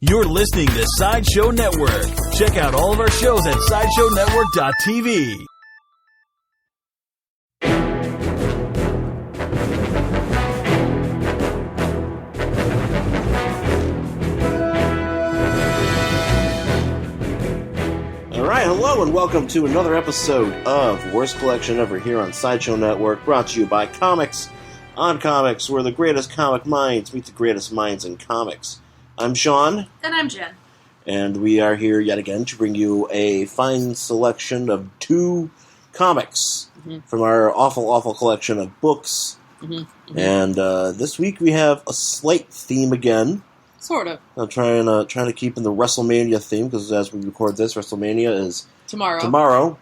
You're listening to Sideshow Network. Check out all of our shows at SideshowNetwork.tv. Alright, hello and welcome to another episode of Worst Collection Ever here on Sideshow Network, brought to you by Comics on Comics, where the greatest comic minds meet the greatest minds in comics. I'm Shawn. And I'm Jen. And we are here yet again to bring you a fine selection of two comics from our awful collection of books. And this week we have a slight theme again. Sort of. I'm trying to keep in the WrestleMania theme, because as we record this, WrestleMania is tomorrow.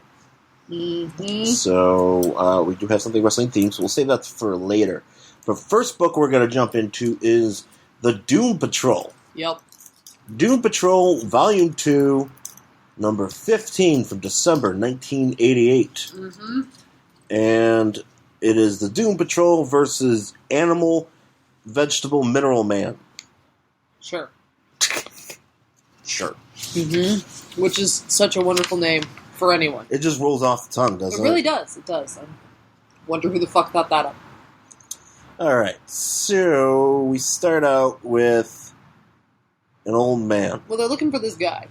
So we do have something wrestling themed, so we'll save that for later. The first book we're going to jump into is The Doom Patrol. Yep. Doom Patrol, Volume 2, number 15 from December 1988. And it is the Doom Patrol versus Animal, Vegetable, Mineral Man. Sure. Sure. Which is such a wonderful name for anyone. It just rolls off the tongue, doesn't it? It really does. It does. I wonder who the fuck thought that up. Alright, so we start out with an old man. Well, they're looking for this guy.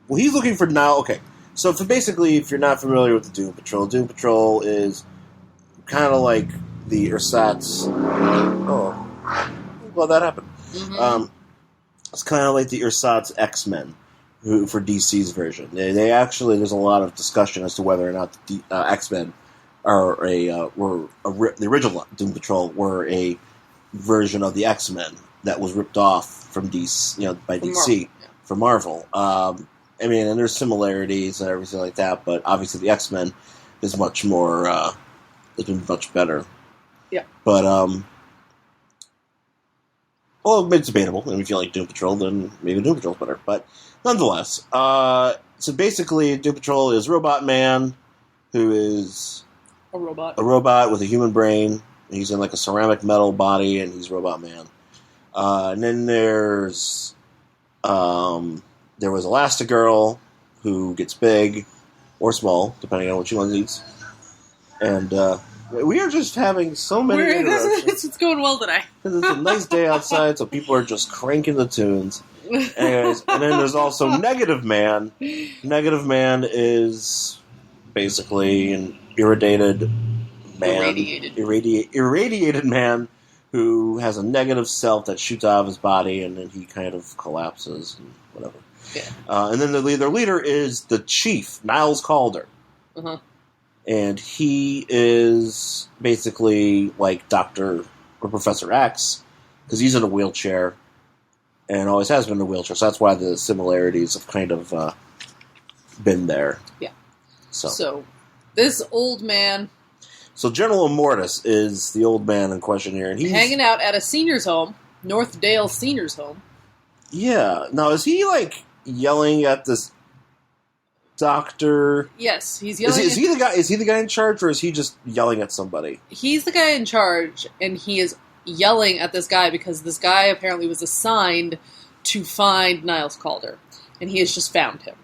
Well, he's looking for now. Okay, so basically, if you're not familiar with the Doom Patrol is kind of like the Ersatz. Oh, I'm glad that happened. It's kind of like the Ersatz X-Men for DC's version. They actually, there's a lot of discussion as to whether or not the X-Men are the original Doom Patrol were a version of the X-Men that was ripped off from DC, by DC for Marvel. I mean, and there's similarities and everything like that, but obviously the X-Men is much more, has been much better. Yeah. But, well, it's debatable. And if you like Doom Patrol, then maybe Doom Patrol's better. But nonetheless, so basically, Doom Patrol is Robot Man, who is a robot with a human brain. He's in like a ceramic metal body, and he's Robot Man. And then there was Elasti-Girl, who gets big or small, depending on what she wants to eat. And we are just having so many interruptions. It's going well today. It's a nice day outside, so people are just cranking the tunes. Anyways, and then there's also Negative Man. Negative Man is basically an irradiated man who has a negative self that shoots out of his body, and then he kind of collapses and whatever. Yeah. And then their leader is the Chief, Niles Calder. And he is basically like Dr. or Professor X, because he's in a wheelchair, and always has been in a wheelchair, so that's why the similarities have kind of been there. Yeah. So this old man... So General Immortus is the old man in question here, and he's hanging out at a senior's home, Northdale Senior's Home. Yeah. Now, is he like yelling at this doctor? Yes, he's yelling. Is he the guy? Is he the guy in charge, or is he just yelling at somebody? He's the guy in charge, and he is yelling at this guy because this guy apparently was assigned to find Niles Calder, and he has just found him.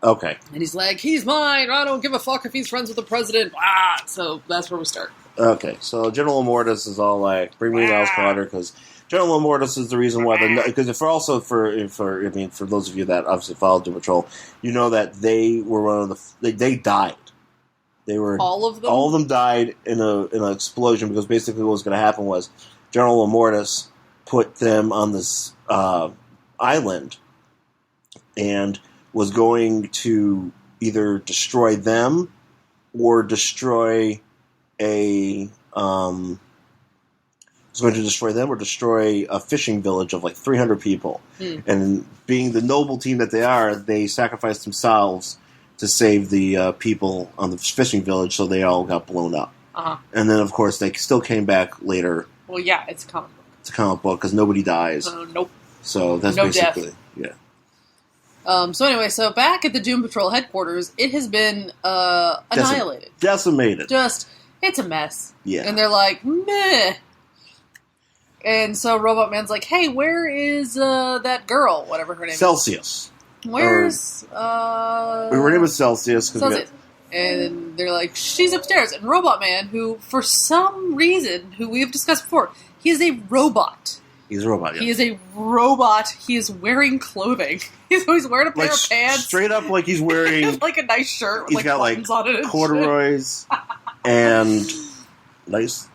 Okay. And he's like, he's mine! I don't give a fuck if he's friends with the president! Ah! So that's where we start. Okay, so General Immortus is all like, bring me Niles Calder, because General Immortus is the reason why because for those of you that obviously followed Doom Patrol, you know that they were one of they died. They were all of them. All of them died in an explosion, because basically what was going to happen was General Immortus put them on this island and was going to either destroy them or destroy a fishing village of like 300 people. And being the noble team that they are, they sacrificed themselves to save the people on the fishing village, so they all got blown up. And then, of course, they still came back later. Well, yeah, it's a comic book. It's a comic book, because nobody dies. Nope. So that's no basically... death. Yeah. So anyway, back at the Doom Patrol headquarters, it has been annihilated. Decimated. Just, it's a mess. Yeah. And they're like, meh. And so Robot Man's like, hey, where is that girl? Whatever her name Celsius. is. Where's... Her name was Celsius. Celsius. And they're like, she's upstairs. And Robot Man, who, for some reason, who we have discussed before, he is a robot. He's a robot, yeah. He is a robot. He is wearing clothing. He's always wearing a pair of pants. Straight up like he's wearing... like a nice shirt with he's got buttons on it and corduroys and nice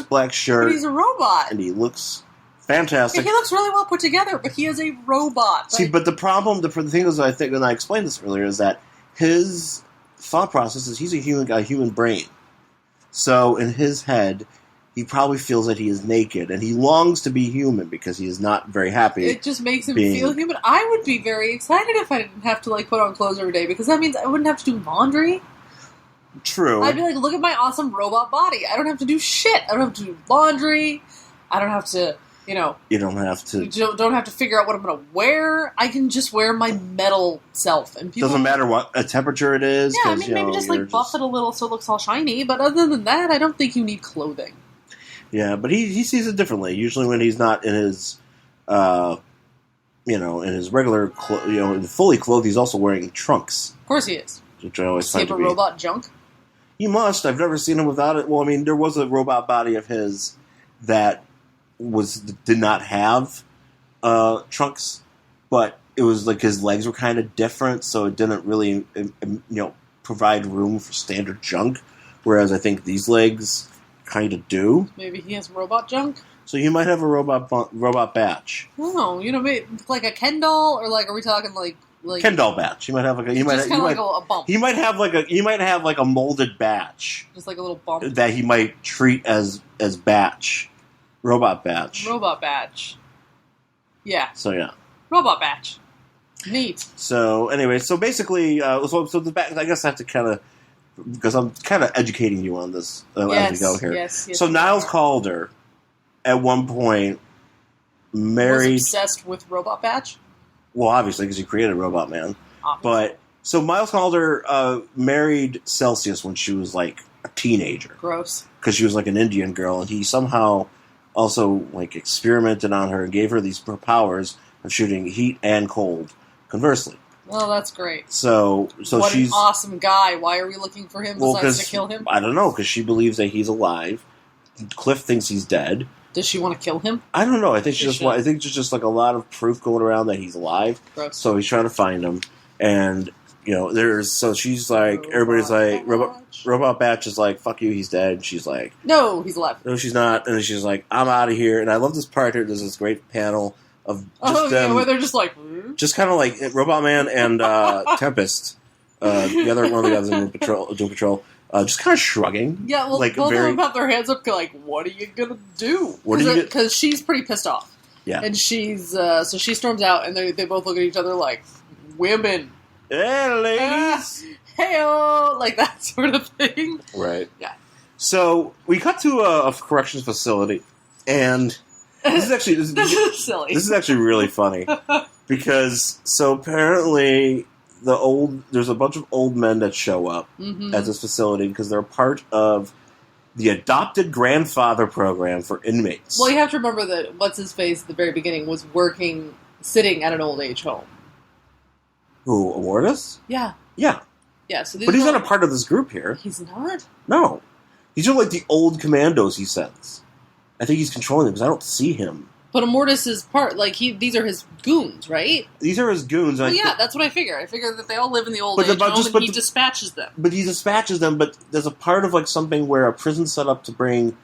black shirt. But he's a robot. And he looks fantastic. He looks really well put together, but he is a robot. See, but the problem, the thing is, I think, and I explained this earlier, is that his thought process is he's a human brain. So in his head, he probably feels that he is naked, and he longs to be human because he is not very happy. It just makes him feel human. I would be very excited if I didn't have to put on clothes every day, because that means I wouldn't have to do laundry. True. I'd be like, look at my awesome robot body. I don't have to do shit. I don't have to do laundry. I don't have to, You don't have to... Don't have to figure out what I'm going to wear. I can just wear my metal self. And people... Doesn't matter what a temperature it is. Yeah, I mean, maybe just buff it a little so it looks all shiny, but other than that, I don't think you need clothing. Yeah, but he sees it differently. Usually when he's not in his, in his regular, fully clothed, he's also wearing trunks. Of course he is. Which I always find to be... robot junk? He must. I've never seen him without it. Well, I mean, there was a robot body of his that did not have trunks, but it was like his legs were kind of different, so it didn't really, provide room for standard junk. Whereas I think these legs kind of do. Maybe he has robot junk. So you might have a robot batch. Oh, maybe like a Ken doll, or are we talking like Ken doll batch? You might have a bump. He might have a molded batch, just like a little bump that he might treat as batch, robot batch. Robot batch. Yeah. So yeah. Robot batch. Neat. So anyway, so basically, so the back. I guess I have to kind of, because I'm kind of educating you on this as we go here. Yes. So Niles Calder, at one point, married... Was obsessed with Robot Batch? Well, obviously, because he created Robot Man. Obviously. But, so Miles Calder married Celsius when she was, a teenager. Gross. Because she was, an Indian girl, and he somehow also, experimented on her and gave her these powers of shooting heat and cold, conversely. Well, that's great. So what she's... an awesome guy. Why are we looking for him besides to kill him? I don't know, because she believes that he's alive. Cliff thinks he's dead. Does she want to kill him? I don't know. I think I think there's just a lot of proof going around that he's alive. Gross. So he's trying to find him, and she's like, everybody's like, Robot Batch is like, fuck you, he's dead. And she's like, no, he's alive. No, she's not. And then she's like, I'm out of here. And I love this part here. There's this great panel of just them, where they're just like, just kind of like Robot Man and Tempest, the other one of the guys in Doom Patrol. Just kind of shrugging. Yeah, well, both of them have their hands up, what are you gonna do? Because she's pretty pissed off. Yeah. And she's, so she storms out, and they both look at each other like, women. Hey, ladies! Hey-o! Like that sort of thing. Right. Yeah. So, we cut to a corrections facility, and this is actually... This is silly. This is actually really funny. Because, so apparently... there's a bunch of old men that show up at this facility because they're part of the adopted grandfather program for inmates. Well, you have to remember that What's-His-Face at the very beginning was sitting at an old age home. Who, Immortus? Yeah. Yeah. Yeah, so but he's not a part of this group here. He's not? No. These are the old commandos he sends. I think he's controlling them because I don't see him. But Immortus is part, these are his goons, right? These are his goons. Well, yeah, that's what I figure. I figure that they all live in the old age home, and he dispatches them. But he dispatches them, but there's a part of, something where a prison set up to bring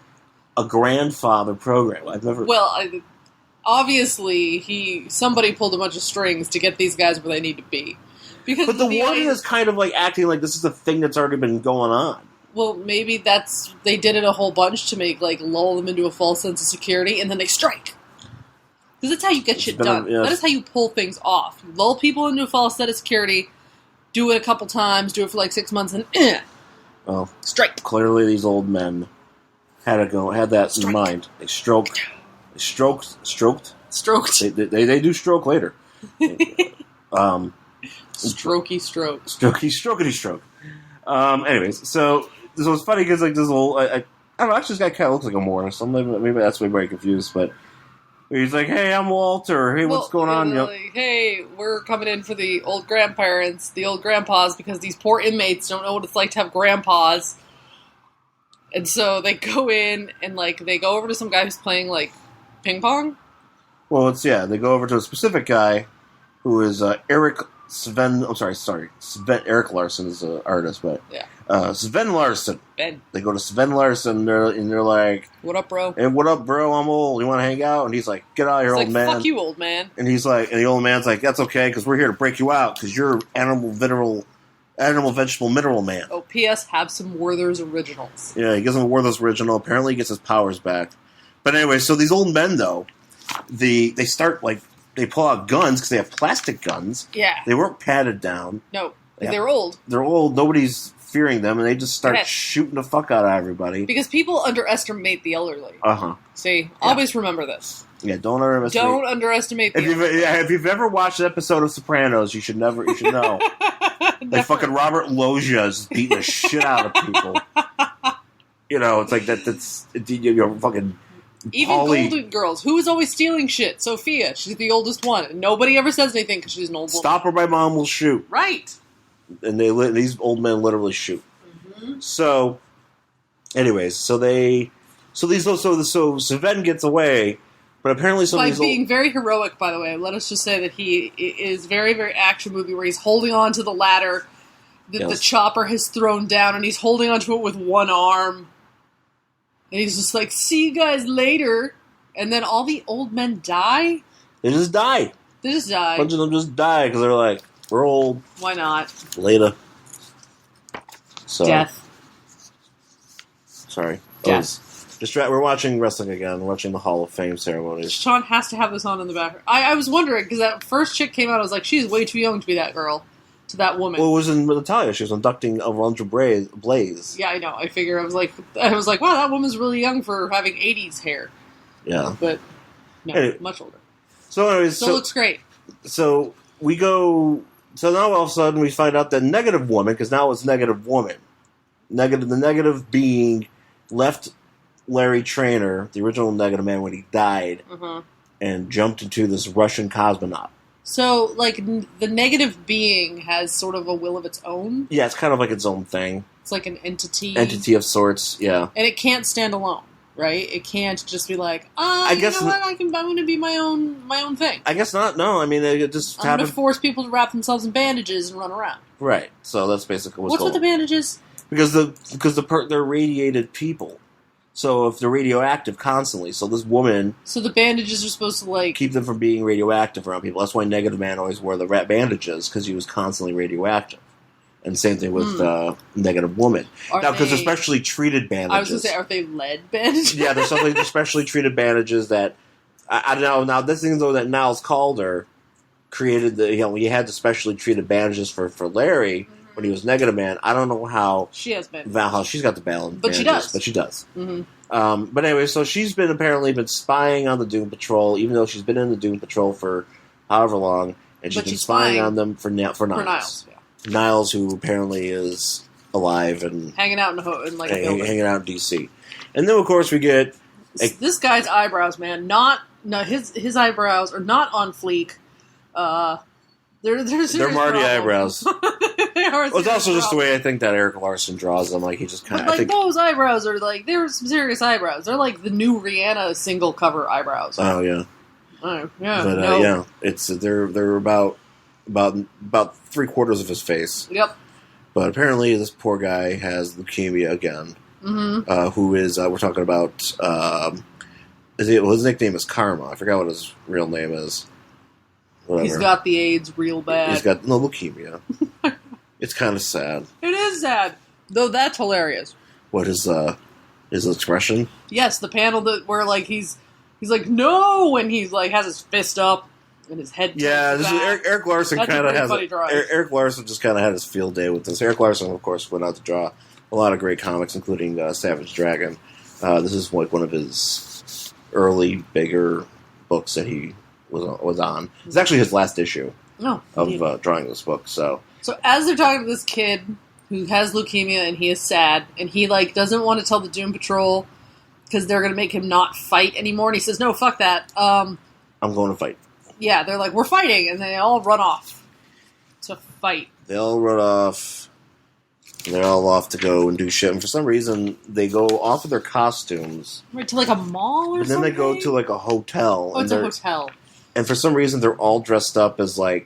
a grandfather program. I've never... Well, obviously, somebody pulled a bunch of strings to get these guys where they need to be. But the warden is kind of, acting like this is a thing that's already been going on. Well, maybe they did it a whole bunch to make, lull them into a false sense of security, and then they strike. Because that's how you get shit done. Yes. That is how you pull things off. You lull people into a false set of security, do it a couple times, do it for 6 months, and well, strike. Clearly these old men had that in mind. They stroked. They do stroke later. Strokey stroke. Strokey strokety stroke. Anyways, so it's funny because this whole... I I don't know, actually this guy kind of looks like a Morris, so maybe that's why I'm very confused, but he's like, hey, I'm Walter, hey, what's going on? Like, hey, we're coming in for the old grandparents, the old grandpas, because these poor inmates don't know what it's like to have grandpas. And so they go in, and, like, they go over to some guy who's playing, like, ping pong? Well, they go over to a specific guy who is Eric Larson is an artist, but Sven Larson. Ben. They go to Sven Larson, and they're like, what up, bro? And what up, bro? I'm old. You want to hang out? And he's like, get out of here, old man. Fuck you, old man. And he's like, and the old man's like, that's okay, because we're here to break you out, because you're animal, vegetable, mineral man. Oh, P.S. Have some Werther's Originals. Yeah, he gives him a Werther's Original. Apparently, he gets his powers back. But anyway, so these old men, though, they start, like, they pull out guns because they have plastic guns. Yeah. They weren't padded down. No, they're old. They're old. Nobody's fearing them, and they just start shooting the fuck out of everybody. Because people underestimate the elderly. Uh-huh. See, always remember this. Yeah, don't underestimate the elderly. If you've ever watched an episode of Sopranos, you should know. Like fucking Robert Loggia is beating the shit out of people. You know, it's like that's fucking... Even Golden Girls. Who is always stealing shit? Sophia. She's the oldest one. And nobody ever says anything because she's an old woman. Stop or my mom will shoot. Right. And these old men literally shoot. Mm-hmm. So, anyways, so Sven gets away, but apparently some of these being very heroic, by the way. Let us just say that he is very, very action movie where he's holding on to the ladder that the chopper has thrown down, and he's holding onto it with one arm. And he's just like, see you guys later. And then all the old men die? They just die. A bunch of them just die because they're like, we're old. Why not? Later. So, Death. Sorry. Death. We're watching wrestling again. We're watching the Hall of Fame ceremonies. Shawn has to have this on in the background. I was wondering, because that first chick came out, I was like, she's way too young to be that girl. To that woman. Well, it was in Natalia. She was inducting Alundra Blaze. Yeah, I know. I figure I was like, wow, that woman's really young for having 80s hair. Yeah. But, no, anyway, much older. So anyways... So it looks great. So we go... So now all of a sudden we find out that Negative Woman, because now it's Negative Woman. The negative being left Larry Traynor, the original Negative Man, when he died, and jumped into this Russian cosmonaut. So, like, the negative being has sort of a will of its own? Yeah, it's kind of like its own thing. It's like an entity. Entity of sorts, yeah. And it can't stand alone, right? It can't just be like, you know what, I'm going to be my own thing. I guess not, no. I mean, it just I'm going to force people to wrap themselves in bandages and run around. Right, so that's basically what's going on. What's with the bandages? Because they're radiated people. So if they're radioactive constantly, so this woman... So the bandages are supposed to, like... keep them from being radioactive around people. That's why Negative Man always wore the bandages, because he was constantly radioactive. And same thing with Negative Woman. Now, because they're specially treated bandages... I was going to say, are they lead bandages? Yeah, there's something specially treated bandages that... I don't know. Now, this thing, though, that Niles Calder created, he had the specially treated bandages for Larry... when he was Negative Man. I don't know how... She has been. How she's got the balance. But she does. But she does. Mm-hmm. But anyway, so she's apparently been spying on the Doom Patrol, even though she's been in the Doom Patrol for however long, and she's been spying on them for Niles. For Niles, yeah. Niles, who apparently is alive and... hanging out in like a building. Hanging out in D.C. And then, of course, we get... this guy's eyebrows, man. His eyebrows are not on fleek. They're Marty eyebrows. Well, it's also just the way I think that Eric Larson draws them. Like he just kind of those eyebrows are like they're some serious eyebrows. They're like the new Rihanna single cover eyebrows. Oh yeah. Oh yeah. But yeah, it's they're about 3/4 of his face. Yep. But apparently, this poor guy has leukemia again. Mm-hmm. Who is we're talking about? His nickname is Karma. I forgot what his real name is. Whatever. He's got the AIDS real bad. He's got leukemia. It's kind of sad. It is sad, though. That's hilarious. What is his expression? Yes, the panel where like he's like no, and he's like has his fist up and his head. Yeah, this is Eric Larson kind of has. Eric Larson just kind of had his field day with this. Eric Larson, of course, went out to draw a lot of great comics, including Savage Dragon. This is like one of his early, bigger books that he was on. It's actually his last issue of drawing this book. So as they're talking to this kid who has leukemia, and he is sad, and he, like, doesn't want to tell the Doom Patrol because they're going to make him not fight anymore, and he says, no, fuck that. I'm going to fight. Yeah, they're like, we're fighting, and they all run off to fight. They all run off. They're all off to go and do shit, and for some reason, they go off of their costumes. Right, to, like, a mall or something? And then they go to, like, a hotel. Oh, it's a hotel. And for some reason, they're all dressed up as the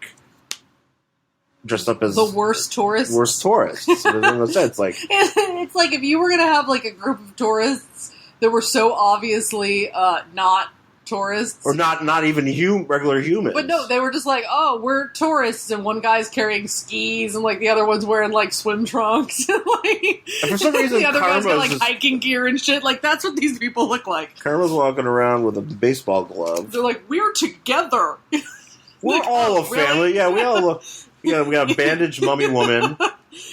worst tourists. Worst tourists. So it doesn't make sense. Like, it's like if you were gonna have like a group of tourists that were so obviously not tourists, or not even regular humans. But no, they were just like, oh, we're tourists, and one guy's carrying skis, and like the other one's wearing like swim trunks, and for some reason, the other Karma's guy's got like hiking gear and shit. Like that's what these people look like. Karma's walking around with a baseball glove. They're like, we're together. We're like, all a family. Really? Yeah, we all look. Yeah, we got a bandaged mummy woman.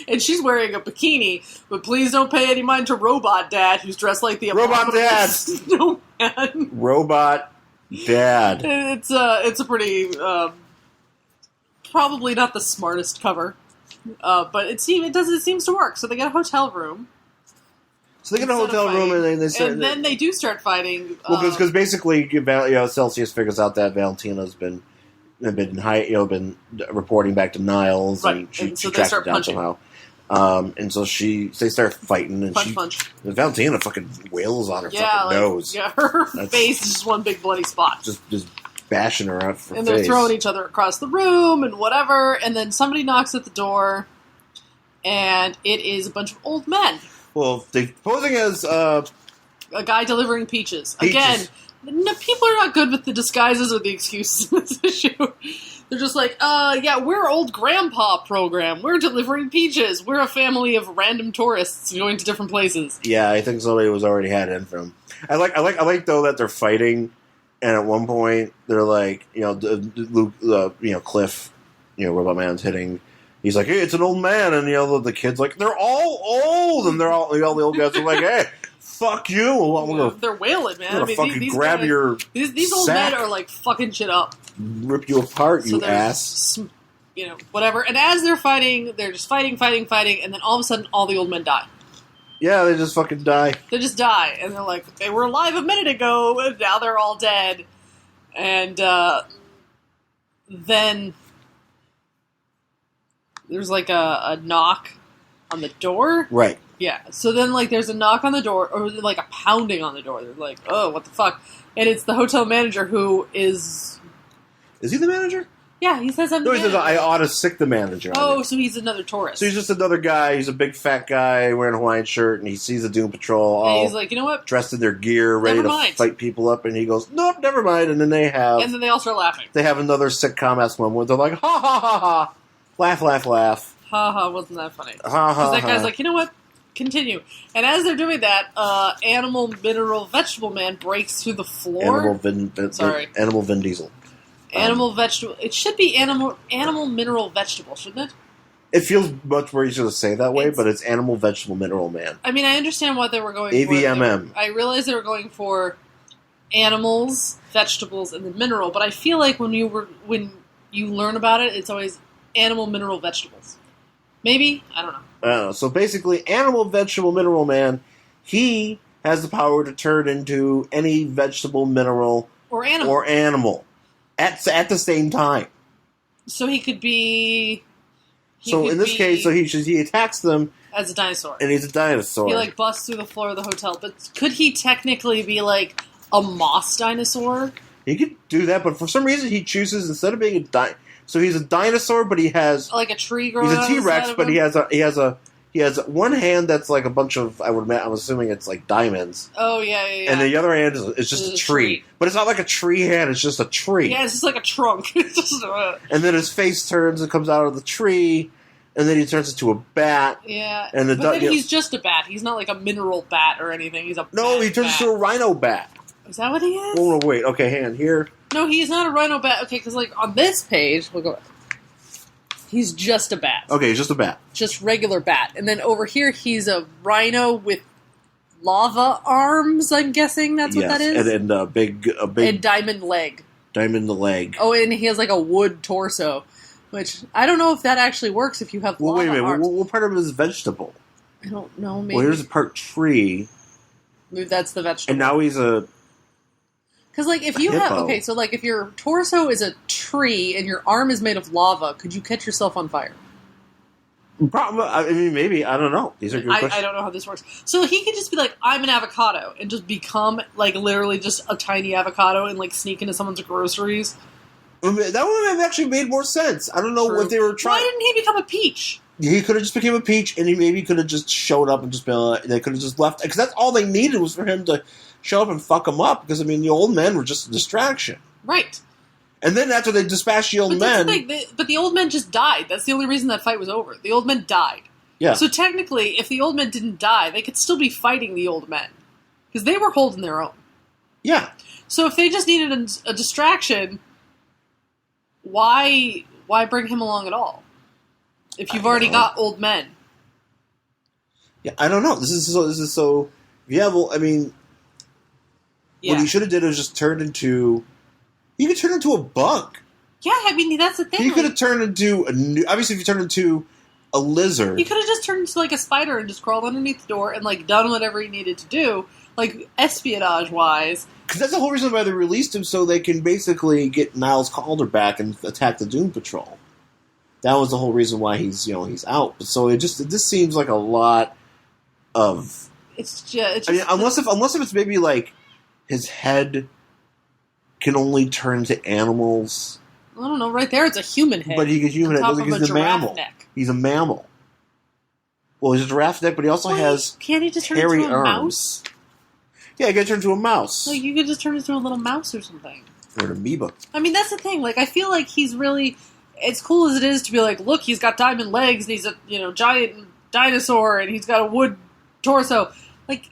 And she's wearing a bikini, but please don't pay any mind to Robot Dad, who's dressed like the Robot Dad. Snowman. Robot Dad. It's a pretty probably not the smartest cover, but it seems to work. So they get a hotel room. So they get a hotel room, and then they do start fighting. Well, because basically, Celsius figures out that Valentina's been reporting back to Niles, right. and she so tracked start it down punching. somehow. And so they start fighting, and punch. Valentina fucking wails on her fucking nose. Yeah, her face is just one big bloody spot. Just bashing her out for and they're face. Throwing each other across the room and whatever. And then somebody knocks at the door, and it is a bunch of old men. Well, they're posing as a guy delivering peaches. Again, people are not good with the disguises or the excuses in this issue. They're just like, yeah, we're old grandpa program. We're delivering peaches. We're a family of random tourists going to different places. Yeah, I think somebody was already had in from. I like though that they're fighting, and at one point they're like, Luke, Cliff, Robot Man's hitting. He's like, hey, it's an old man, and the kid's like, they're all old, and all the old guys are like, hey, fuck you. They're wailing, man. I'm gonna these grab guys, your these old men are like fucking shit up, rip you apart, you ass. Whatever. And as they're fighting, they're just fighting, and then all of a sudden, all the old men die. Yeah, they just fucking die. They just die, and they're like, they were alive a minute ago, and now they're all dead. And then there's like a knock on the door. Right. Yeah. So then there's a knock on the door, or like a pounding on the door. They're like, oh, what the fuck? And it's the hotel manager who is... Is he the manager? Yeah, he says I'm the manager. He says, I ought to sick the manager. Oh, so he's another tourist. So he's just another guy. He's a big fat guy wearing a Hawaiian shirt, and he sees the Doom Patrol all he's like, you know what? Dressed in their gear, ready to fight people up, and he goes, nope, never mind. And then they all start laughing. They have another sitcom-esque moment where they're like, ha ha ha ha. Laugh, laugh, laugh. Ha ha, wasn't that funny? Ha ha. Because that guy's like, you know what? Continue. And as they're doing that, Animal Mineral Vegetable Man breaks through the floor. Animal Vin Diesel. Animal Vegetable. It should be Animal Mineral Vegetable, shouldn't it? It feels much more easier to say that way, but it's Animal Vegetable Mineral Man. I mean, I understand what they were going AVMM. for. I realized they were going for animals, vegetables, and then mineral, but I feel like when you learn about it, it's always Animal Mineral Vegetables. Maybe? I don't know. So basically, Animal Vegetable Mineral Man, he has the power to turn into any vegetable, mineral, or animal at the same time. So he could be... in this case, he attacks them as a dinosaur. And he's a dinosaur. He busts through the floor of the hotel. But could he technically be a moss dinosaur? He could do that, but for some reason he chooses, instead of being a dinosaur... So he's a dinosaur, but he has a tree growing. He's a T-Rex, but he has one hand that's like a bunch of I'm assuming it's like diamonds. Oh yeah. And the other hand is just a tree, but it's not like a tree hand; it's just a tree. Yeah, it's just like a trunk. And then his face turns and comes out of the tree, and then he turns into a bat. Yeah, and then he's just a bat. He's not like a mineral bat or anything. He's a he turns into a rhino bat. Is that what he is? Oh, no, wait. Okay, hang on. Here. No, he's not a rhino bat. Okay, because on this page, we'll go. He's just a bat. Okay, he's just a bat. Just regular bat. And then over here, he's a rhino with lava arms. I'm guessing that's what that is. And a big and diamond leg. Diamond the leg. Oh, and he has a wood torso. Which, I don't know if that actually works if you have Well, wait a minute. arms. What part of it is vegetable? I don't know, maybe. Well, here's the part tree. Maybe that's the vegetable. And now he's a... Because, like, if you hippo. have... Okay, so, like, if your torso is a tree and your arm is made of lava, could you catch yourself on fire? Probably, I mean, maybe. I don't know. These are good questions. I don't know how this works. So he could just be like, I'm an avocado, and just become, like, literally just a tiny avocado and, like, sneak into someone's groceries. I mean, that would have actually made more sense. I don't know True. if they were trying... Why didn't he become a peach? He could have just became a peach, and he maybe could have just showed up and just been... they could have just left... Because that's all they needed was for him to show up and fuck him up. Because, I mean, the old men were just a distraction. Right. And then after they dispatched the old men... But the old men just died. That's the only reason that fight was over. The old men died. Yeah. So technically, if the old men didn't die, they could still be fighting the old men. Because they were holding their own. Yeah. So if they just needed a distraction, why bring him along at all? If you've already got old men. Yeah, I don't know. This is so... Yeah, well, I mean... Yeah. What he should have did was just turned into... He could turn into a bug. Yeah, I mean, that's the thing. He could have turned into a new... Obviously, if you turned into a lizard... He could have just turned into, like, a spider and just crawled underneath the door and, like, done whatever he needed to do, like, espionage-wise. Because that's the whole reason why they released him, so they can basically get Niles Calder back and attack the Doom Patrol. That was the whole reason why he's out. But so this seems like a lot of... It's just... I mean, unless if it's maybe, like, his head can only turn to animals... I don't know, right there it's a human head. But he's a human head. He's a mammal. Neck. He's a mammal. Well, he's a giraffe neck, but he also has can't he just turn hairy into a arms. mouse? Yeah, he can turn into a mouse. Like, you could just turn into a little mouse or something. Or an amoeba. I mean, that's the thing. Like, I feel like he's really... As cool as it is to be like, look, he's got diamond legs, and he's a, giant dinosaur, and he's got a wood torso. Like,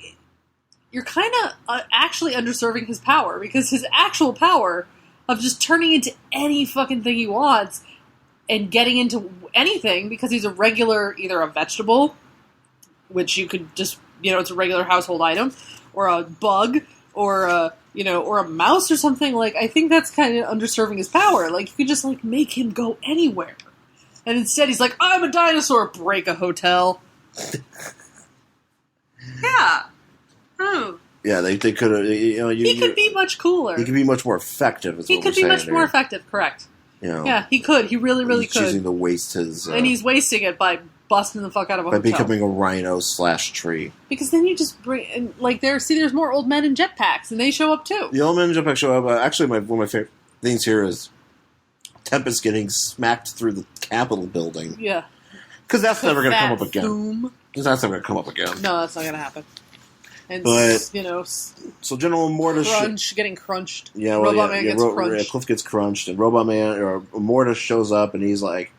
you're kind of actually underserving his power, because his actual power of just turning into any fucking thing he wants and getting into anything, because he's a regular, either a vegetable, which you could just, it's a regular household item, or a bug, or a, or a mouse or something. Like, I think that's kind of underserving his power. Like, you could just, like, make him go anywhere. And instead he's like, I'm a dinosaur, break a hotel. Yeah. Oh. Yeah, they could have. He could be much cooler. He could be much more effective. He could be much more effective. Correct. Yeah, he could. He really, really he's could. Choosing to waste his, and he's wasting it by busting the fuck out of a by hotel. becoming a rhino/tree. Because then you just bring and there's more old men in jetpacks, and they show up too. The old men in jetpacks show up. Actually, one of my favorite things here is Tempest getting smacked through the Capitol building. Yeah, because that's never going to come up again. Boom. Because that's never going to come up again. No, that's not going to happen. And, but so General Mortis getting crunched. Yeah, well, Robot Man gets crunched. Cliff gets crunched, and Robot Man or Mortis shows up, and he's like,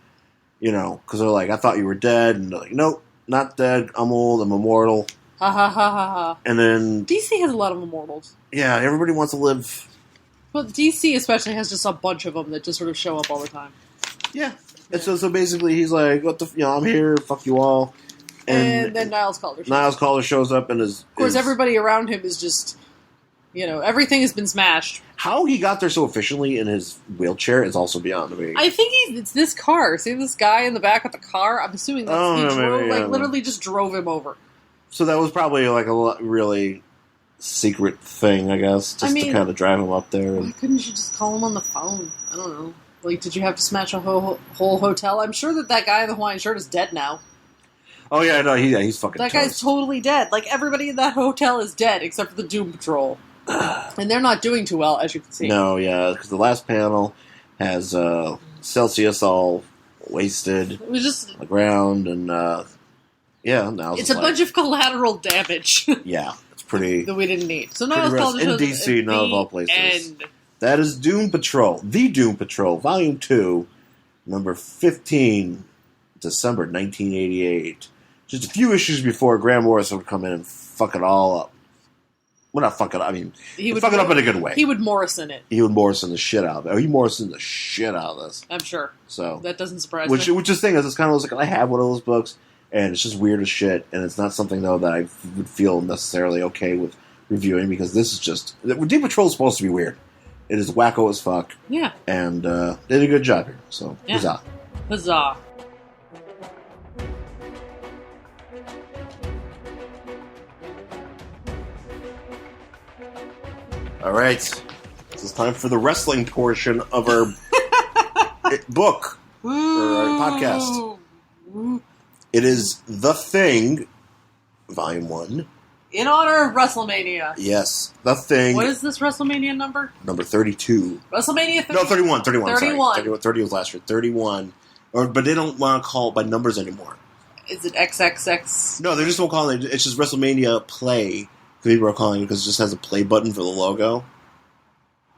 because they're like, I thought you were dead, and they're like, nope, not dead. I'm old. I'm immortal. Ha ha ha ha ha. And then DC has a lot of immortals. Yeah, everybody wants to live. Well, DC especially has just a bunch of them that just sort of show up all the time. Yeah, and so basically he's like, what the, I'm here. Fuck you all. And then Niles Calder shows up and is... Of course, everybody around him is just... everything has been smashed. How he got there so efficiently in his wheelchair is also beyond me. I think it's this car. See this guy in the back of the car? I'm assuming that literally just drove him over. So that was probably like a really secret thing, I guess, to kind of drive him up there. Why couldn't you just call him on the phone? I don't know. Like, did you have to smash a whole hotel? I'm sure that guy in the Hawaiian shirt is dead now. Oh, yeah, no, he's fucking That guy's totally dead. Like, everybody in that hotel is dead, except for the Doom Patrol. And they're not doing too well, as you can see. No, yeah, because the last panel has Celsius all wasted it was just on the ground, and, now it's a bunch of collateral damage. Yeah, it's pretty... that we didn't need. So now it's in DC, not of all places. That is Doom Patrol. The Doom Patrol, Volume 2, number 15, December 1988. Just a few issues before Grant Morrison would come in and fuck it all up. Well, not fuck it up. I mean, he would fuck it up in a good way. He would Morrison it. He would Morrison the shit out of it. He Morrison the shit out of this. I'm sure. So that doesn't surprise me. Which is the thing is, it's kind of like I have one of those books, and it's just weird as shit, and it's not something though that I would feel necessarily okay with reviewing because this is just Doom Patrol is supposed to be weird. It is wacko as fuck. Yeah. And they did a good job here. So huzzah. Huzzah. All right. This is time for the wrestling portion of our book, or our podcast. It is The Thing, Volume 1. In honor of WrestleMania. Yes, The Thing. What is this WrestleMania number? Number 32. WrestleMania 30? No, 31. 31. Sorry. 30 was last year. 31. But they don't want to call it by numbers anymore. Is it XXX? No, they just won't call it. It's just WrestleMania Play. People are calling it because it just has a play button for the logo.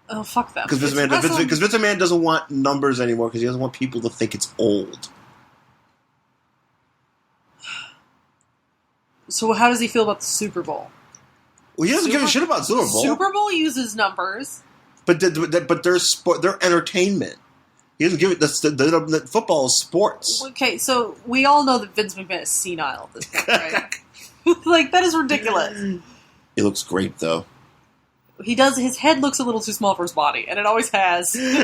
Oh, fuck them. Because Vince McMahon doesn't want numbers anymore because he doesn't want people to think it's old. So how does he feel about the Super Bowl? Well, he doesn't give a shit about Super Bowl. Super Bowl uses numbers. But they're sport. They're entertainment. He doesn't give it. The football is sports. Okay, so we all know that Vince McMahon is senile at this point, right? Like, that is ridiculous. He looks great, though. He does. His head looks a little too small for his body, and it always has. He's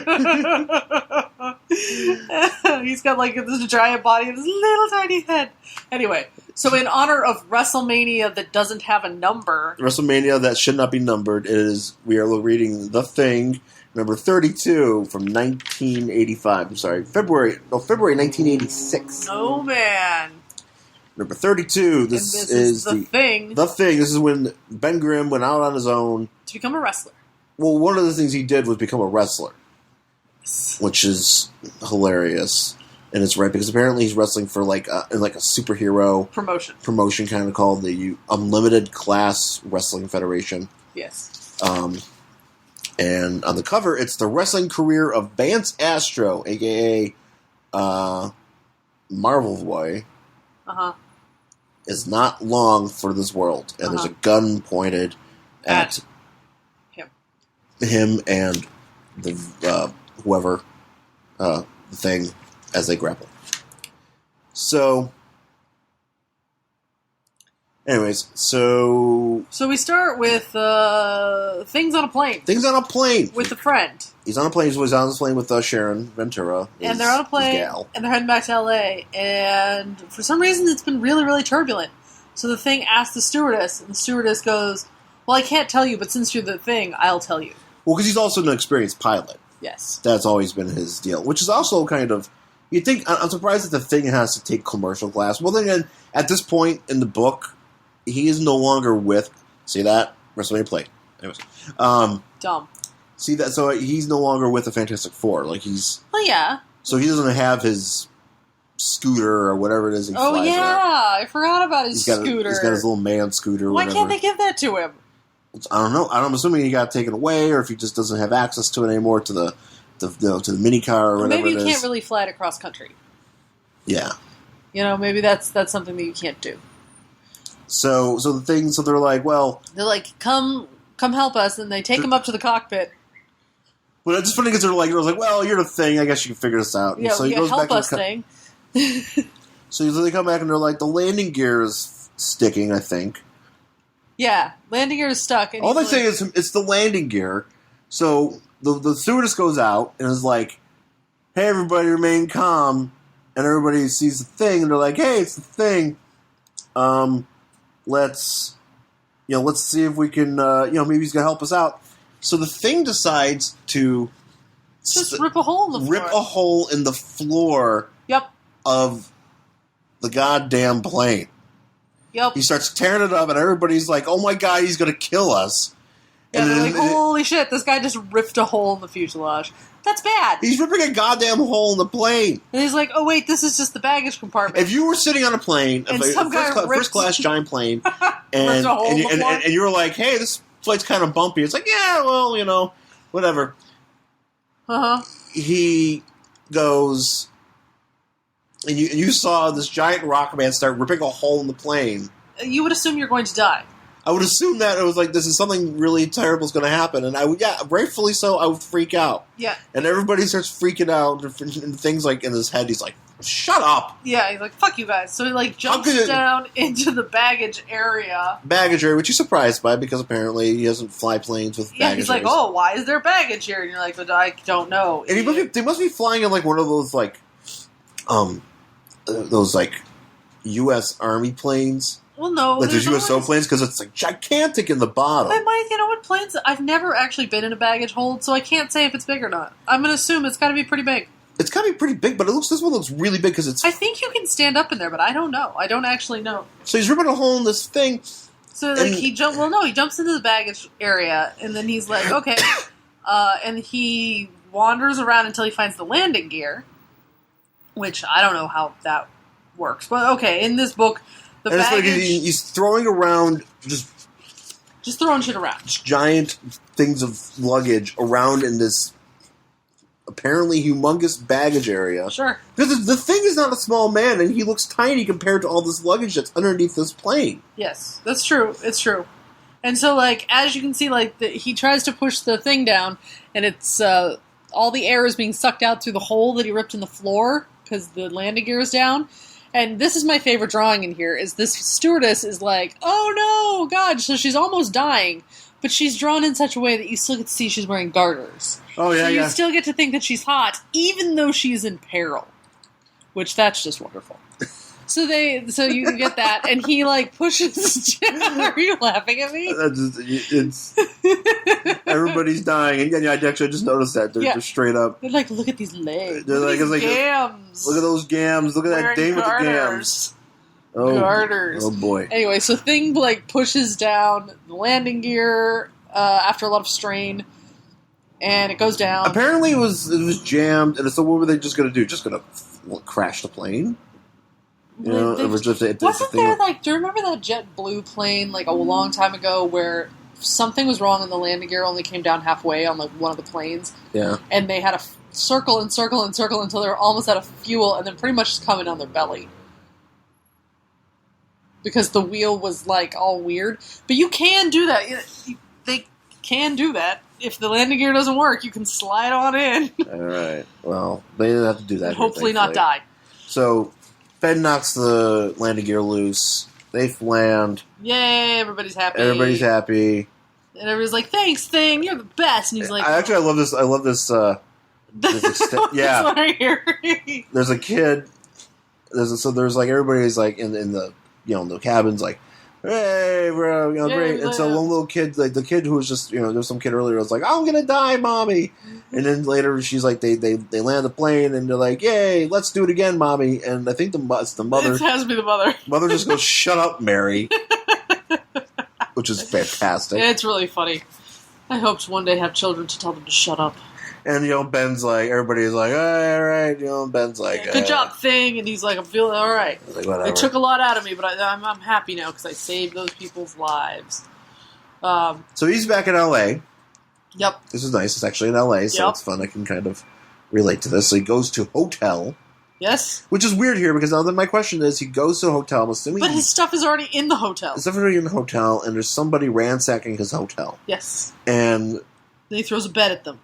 got like this giant body and this little tiny head. Anyway, so in honor of WrestleMania that doesn't have a number, WrestleMania that should not be numbered we are reading The Thing, number 32 from 1985. I'm sorry, February 1986. Oh man. Number 32. This is The Thing. The Thing. This is when Ben Grimm went out on his own To become a wrestler. Well, one of the things he did was become a wrestler, which is hilarious, and it's right because apparently he's wrestling for in a superhero promotion kind of called the Unlimited Class Wrestling Federation. Yes. And on the cover, it's the wrestling career of Vance Astro, aka Marvel Boy. Is not long for this world, and there's a gun pointed at him and the whoever the Thing as they grapple. So, anyways, so we start with things on a plane. Things on a plane with a friend. He's on a plane. He's on this plane with Sharon Ventura, and they're on a plane, and they're heading back to LA. And for some reason, it's been really, really turbulent. So the Thing asks the stewardess, and the stewardess goes, "Well, I can't tell you, but since you're the Thing, I'll tell you." Well, because he's also an experienced pilot. Yes, that's always been his deal. Which is also kind of you think. I'm surprised that the Thing has to take commercial class. Well, then again, at this point in the book, he is no longer with. See that WrestleMania play. Anyways, dumb. See that? So he's no longer with the Fantastic Four. Like he's. Well, yeah. So he doesn't have his scooter or whatever it is he flies around. I forgot about his scooter. He's got his little man scooter. Why can't they give that to him? I don't know. I'm assuming he got taken away, or if he just doesn't have access to it anymore to the mini car or whatever. Maybe you can't really fly it across country. Yeah. Maybe that's something that you can't do. So they're like, well, they're like, come help us, and they take him up to the cockpit. But it's funny because they're like, well, you're the Thing. I guess you can figure this out. Yeah, so he goes help back us, to Thing. So they come back and they're like, the landing gear is sticking, I think. Yeah, landing gear is stuck. And all they say is it's the landing gear. So the stewardess goes out and is like, hey, everybody remain calm. And everybody sees the Thing and they're like, hey, it's the Thing. Let's see if we can, maybe he's going to help us out. So the Thing decides to just rip a hole in the floor. Rip a hole in the floor. Yep. Of the goddamn plane. Yep. He starts tearing it up, and everybody's like, "Oh my god, he's going to kill us!" Yeah, and they're like, "Holy shit! This guy just ripped a hole in the fuselage. That's bad." He's ripping a goddamn hole in the plane. And he's like, "Oh wait, this is just the baggage compartment." If you were sitting on a plane, and some guy first class giant plane, and you were like, "Hey, this flight's kind of bumpy," it's like, "Yeah, well, whatever." He goes. And you saw this giant rock man start ripping a hole in the plane. You would assume you're going to die. I would assume that it was like, this is something really terrible is going to happen. And rightfully so, I would freak out. Yeah. And everybody starts freaking out. And things like in his head, he's like, shut up. Yeah, he's like, fuck you guys. So he jumps down into the baggage area. Which you're surprised by because apparently he doesn't fly planes with baggage. Yeah, he's like, oh, why is there baggage here? And you're like, but I don't know. And they must be flying in one of those those like U.S. Army planes. Well, no, like there's USO planes because it's like gigantic in the bottom. You know what planes? I've never actually been in a baggage hold, so I can't say if it's big or not. I'm going to assume it's got to be pretty big. It's got to be pretty big, but this one looks really big because it's... I think you can stand up in there, but I don't know. I don't actually know. So he's ripping a hole in this thing. So like he jumps into the baggage area, and then he's like, okay. And he wanders around until he finds the landing gear, which I don't know how that works. But okay, in this book, the baggage... Like he's throwing around just throwing shit around. Giant things of luggage around in this apparently humongous baggage area. Sure. Because the thing is not a small man, and he looks tiny compared to all this luggage that's underneath this plane. Yes, that's true. It's true. And so, like, as you can see, like, he tries to push the thing down, and it's, all the air is being sucked out through the hole that he ripped in the floor, because the landing gear is down. And this is my favorite drawing in here, is this stewardess is like, oh no, God, so she's almost dying. But she's drawn in such a way that you still get to see she's wearing garters. Oh, yeah, so you still get to think that she's hot, even though she's in peril. Which, that's just wonderful. So you get that, and he, like, pushes... Are you laughing at me? Everybody's dying. And yeah, I actually just noticed that. They're straight up... They're like, look at these legs. They're look at these gams. Look at those gams. Look at that dame with the gams. Garters. Oh boy. Anyway, so Thing like pushes down the landing gear after a lot of strain, and it goes down. Apparently, it was jammed, and so what were they just going to do? Just going to crash the plane? You know, wasn't there like? Do you remember that JetBlue plane like a long time ago where something was wrong and the landing gear only came down halfway on like one of the planes? Yeah. And they had to circle and circle and circle until they were almost out of fuel, and then pretty much just coming on their belly. Because the wheel was, like, all weird. But you can do that. They can do that. If the landing gear doesn't work, you can slide on in. All right. Well, they didn't have to do that. And hopefully not die. So, Ben knocks the landing gear loose. They land. Yay, everybody's happy. And everybody's like, thanks, Thing, you're the best. And he's like... I love this. I love this... yeah. Right here. There's a kid... There's like, everybody's, like, in the... You know, the cabin's like, hey, bro, great. And so one little kid, like the kid who was just, there's some kid earlier was like, I'm gonna die, mommy. And then later she's like, they land the plane and they're like, yay, let's do it again, mommy. And I think it's the mother. It has to be the mother. Mother just goes, shut up, Mary. Which is fantastic. Yeah, it's really funny. I hope to one day have children to tell them to shut up. And, Ben's like, everybody's like, all right, Ben's like... Good job, Thing, and he's like, I'm feeling all right. Like, whatever. It took a lot out of me, but I'm happy now because I saved those people's lives. So he's back in L.A. Yep. This is nice. It's actually in L.A., so it's fun. I can kind of relate to this. So he goes to hotel. Yes. Which is weird here, because now then my question is, he goes to a hotel, I'm assuming... But his stuff is already in the hotel. His stuff is already in the hotel, and there's somebody ransacking his hotel. Yes. And... Then he throws a bed at them.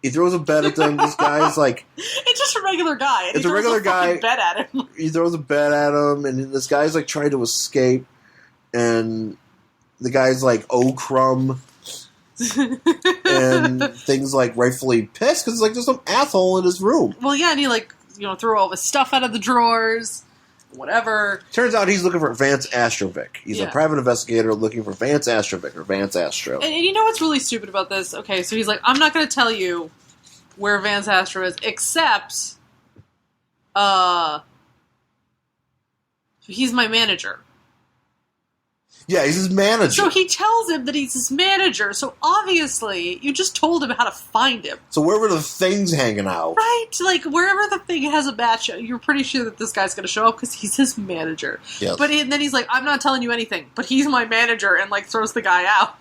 He throws a bed at them. This guy's like... It's just a regular guy. It's a regular guy. Bed at him. He throws a bed at him, and this guy's like trying to escape, and the guy's like, oh, crumb. And Thing's like rightfully pissed because like there's some asshole in his room. Well, yeah, and he like, threw all his stuff out of the drawers. Whatever. Turns out he's looking for Vance Astrovic. He's a private investigator looking for Vance Astrovic, or Vance Astro. And you know what's really stupid about this? Okay, so he's like, I'm not going to tell you where Vance Astro is, except, he's my manager. Yeah, he's his manager. So he tells him that he's his manager, so obviously, you just told him how to find him. So where were the Things hanging out? Right, like, wherever the Thing has a match, you're pretty sure that this guy's going to show up because he's his manager. Yes. But then he's like, I'm not telling you anything, but he's my manager, and, like, throws the guy out.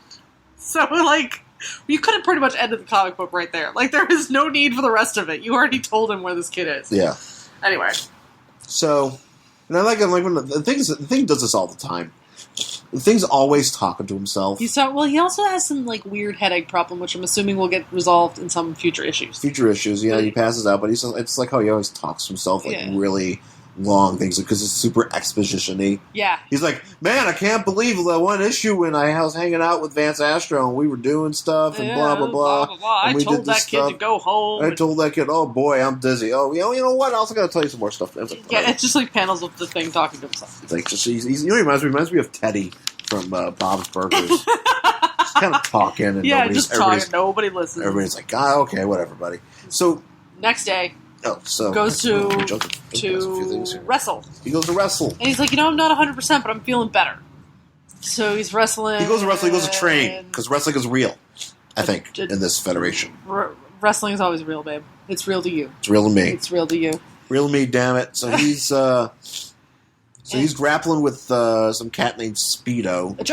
So, like, you could have pretty much ended the comic book right there. Like, there is no need for the rest of it. You already told him where this kid is. Yeah. Anyway. So, and I like when the Thing does this all the time. The Thing's always talking to himself. He also has some, like, weird headache problem, which I'm assuming will get resolved in some future issions. He passes out, but it's like how he always talks to himself, like, really long things because it's super exposition-y. Yeah. He's like, man, I can't believe that one issue when I was hanging out with Vance Astro and we were doing stuff and blah, blah, blah. I told that kid to go home. I told that kid, oh boy, I'm dizzy. Oh, you know what? I also got to tell you some more stuff. It's just like panels of the Thing talking to himself. It's like, he reminds me of Teddy from Bob's Burgers. Just kind of talking. And just talking. Nobody listens. Everybody's like, okay, whatever, buddy. So, next day. Goes to wrestle. He goes to wrestle. And he's like, I'm not 100%, but I'm feeling better. So he's wrestling. He goes to wrestle. He goes to train because wrestling is real, I think, in this federation. Wrestling is always real, babe. It's real to you. It's real to me. It's real to you. Real to me, damn it. So he's he's grappling with some cat named Speedo. A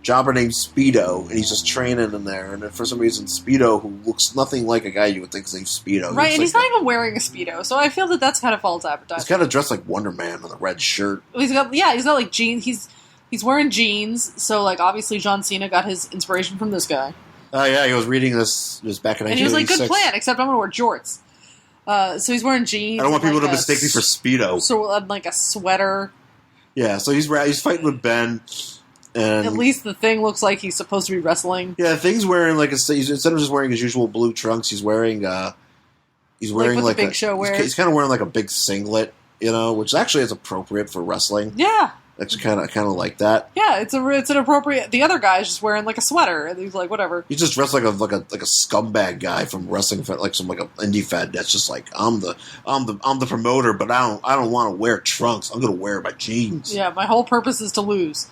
jobber named Speedo, and he's just training in there. And for some reason, Speedo, who looks nothing like a guy you would think is named Speedo. Right, and he's not even wearing a Speedo, so I feel that's kind of false advertising. He's kind of dressed like Wonder Man with a red shirt. He's got like jeans. He's wearing jeans, so like obviously John Cena got his inspiration from this guy. Oh yeah, he was reading this back in 1986. And he was like, good plan, except I'm going to wear jorts. So he's wearing jeans. I don't want people to mistake me for Speedo. So like a sweater. Yeah, so he's fighting with Ben. And at least the Thing looks like he's supposed to be wrestling. Yeah, Thing's wearing instead of just wearing his usual blue trunks, he's wearing like the Big Show wears. He's kind of wearing like a big singlet, which actually is appropriate for wrestling. Yeah, actually kind of like that. Yeah, it's an appropriate. The other guy's just wearing like a sweater, and he's like whatever. He's just dressed like a scumbag guy from wrestling, like some like an indie fed. That's just like I'm the promoter, but I don't want to wear trunks. I'm gonna wear my jeans. Yeah, my whole purpose is to lose.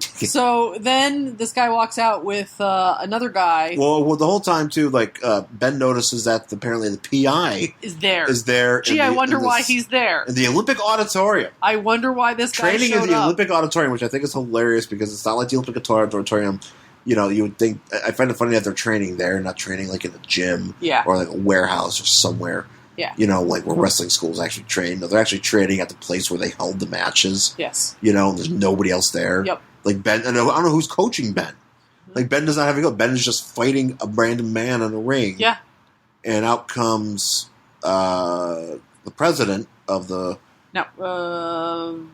So then this guy walks out with another guy. Well, the whole time too, like Ben notices that apparently the PI is there. Gee, I wonder why he's there in the Olympic Auditorium. I wonder why this guy training showed in the up. Olympic Auditorium, which I think is hilarious because it's not like the Olympic Auditorium. You would think. I find it funny that they're training there, not training like in a gym, or like a warehouse or somewhere. Yeah. Like where wrestling schools actually train. No, they're actually training at the place where they held the matches. Yes. And there's nobody else there. Yep. Like Ben, I don't know who's coaching Ben. Like Ben does not have to go. Ben is just fighting a random man in a ring. Yeah. And out comes the president of the promotion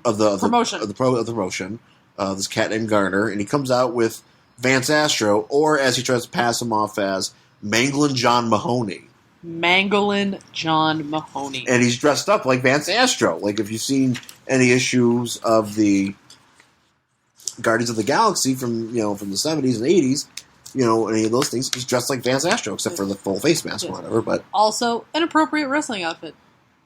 of the promotion. This cat named Garner, and he comes out with Vance Astro, or as he tries to pass him off as Manglin' John Mahoney. Manglin' John Mahoney. And he's dressed up like Vance Astro. Like if you've seen any issues of the Guardians of the Galaxy from the 70s and 80s, any of those things, he's dressed like Vance Astro, except for the full face mask or whatever. But also an appropriate wrestling outfit.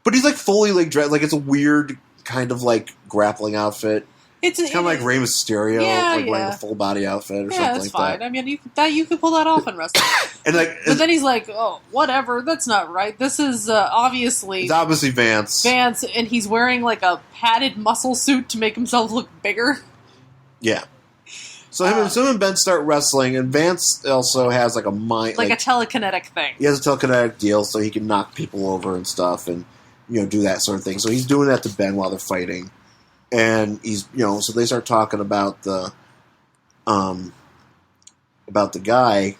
But he's like fully like dressed, like it's a weird kind of like grappling outfit. It's kind of like Rey Mysterio, wearing a full body outfit or something like that's fine. that. I mean, you could pull that off in wrestling. But then he's like, "Oh, whatever. That's not right. This is obviously it's obviously Vance. Vance, and he's wearing like a padded muscle suit to make himself look bigger." Yeah. So him and Ben start wrestling, and Vance also has like a mind, like a telekinetic thing. He has a telekinetic deal, so he can knock people over and stuff, and do that sort of thing. So he's doing that to Ben while they're fighting. And he's, so they start talking about the guy,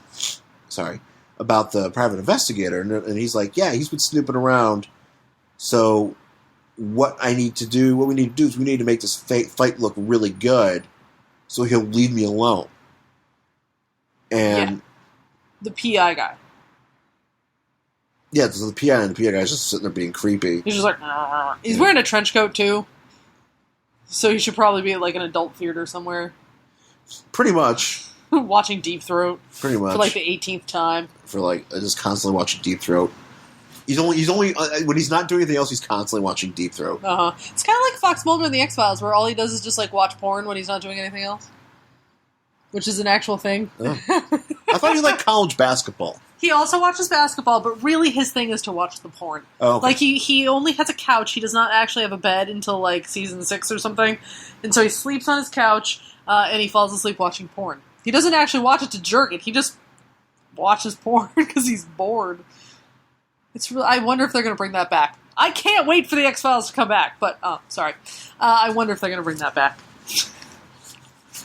about the private investigator, and he's like, yeah, he's been snooping around. So what we need to do is we need to make this fight look really good, so he'll leave me alone. And the PI guy. Yeah, so the PI guy's just sitting there being creepy. He's just like, he's wearing a trench coat too. So he should probably be at like an adult theater somewhere. Pretty much. Watching Deep Throat. Pretty much. For like the 18th time. For like, just constantly watching Deep Throat. He's only when he's not doing anything else, he's constantly watching Deep Throat. Uh-huh. It's kind of like Fox Mulder in The X-Files, where all he does is just like watch porn when he's not doing anything else. Which is an actual thing. Oh. I thought you liked college basketball. He also watches basketball, but really his thing is to watch the porn. Oh, okay. Like, he only has a couch. He does not actually have a bed until, like, season 6 or something. And so he sleeps on his couch, and he falls asleep watching porn. He doesn't actually watch it to jerk it. He just watches porn because he's bored. It's really, I wonder if they're going to bring that back. I can't wait for the X-Files to come back, but, sorry. I wonder if they're going to bring that back.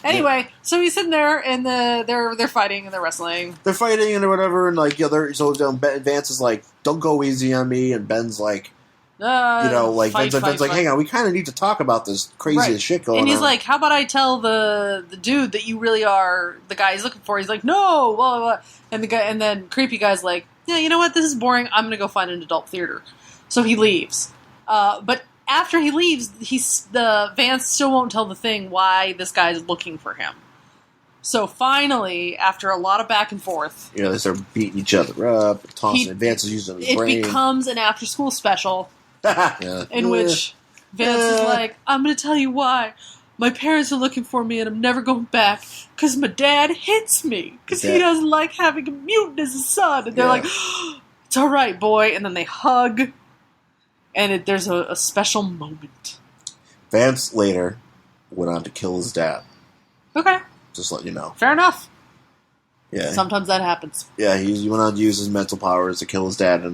Anyway, so he's sitting there, and they're fighting, and they're wrestling. They're fighting, and whatever, and like, so Vance is like, don't go easy on me, and Ben's like, Ben's like, hang on, we kind of need to talk about this crazy shit going on. And he's like, how about I tell the dude that you really are the guy he's looking for? He's like, no, blah, blah, blah. And then creepy guy's like, yeah, you know what? This is boring. I'm going to go find an adult theater. So he leaves. But after he leaves, Vance still won't tell the Thing why this guy's looking for him. So finally, after a lot of back and forth... they start beating each other up, tossing Vance is using his brain. It becomes an after-school special in which Vance is like, I'm going to tell you why. My parents are looking for me and I'm never going back because my dad hits me because he doesn't like having a mutant as a son. And they're like, it's all right, boy. And then they hug and there's a special moment. Vance later went on to kill his dad. Okay. Just let you know. Fair enough. Yeah. Sometimes that happens. Yeah, he went on to use his mental powers to kill his dad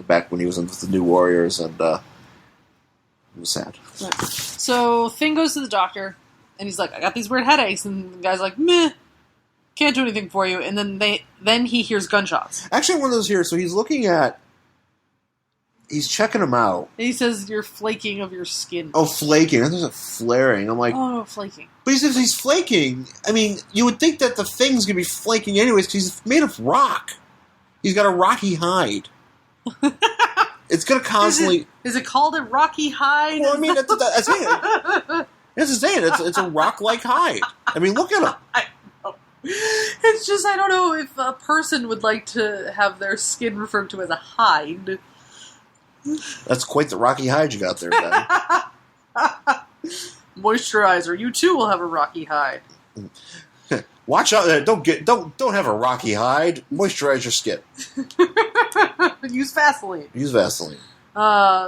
back when he was with the New Warriors, and it was sad. Right. So Thing goes to the doctor, and he's like, I got these weird headaches, and the guy's like, meh, can't do anything for you, and then he hears gunshots. Actually, one of those here, so he's checking him out. And he says, you're flaking of your skin. Oh, flaking. I think it's flaring. I'm like... Oh, no, flaking. But he says he's flaking. I mean, you would think that the Thing's going to be flaking anyways because he's made of rock. He's got a rocky hide. It's going to constantly... Is it called a rocky hide? Well, I mean, that's it. That's the saying. It's a rock-like hide. I mean, look at him. It's just, I don't know if a person would like to have their skin referred to as a hide. That's quite the rocky hide you got there, Ben. Moisturizer. You too will have a rocky hide. Watch out there. Don't have a rocky hide. Moisturize your skin. Use Vaseline.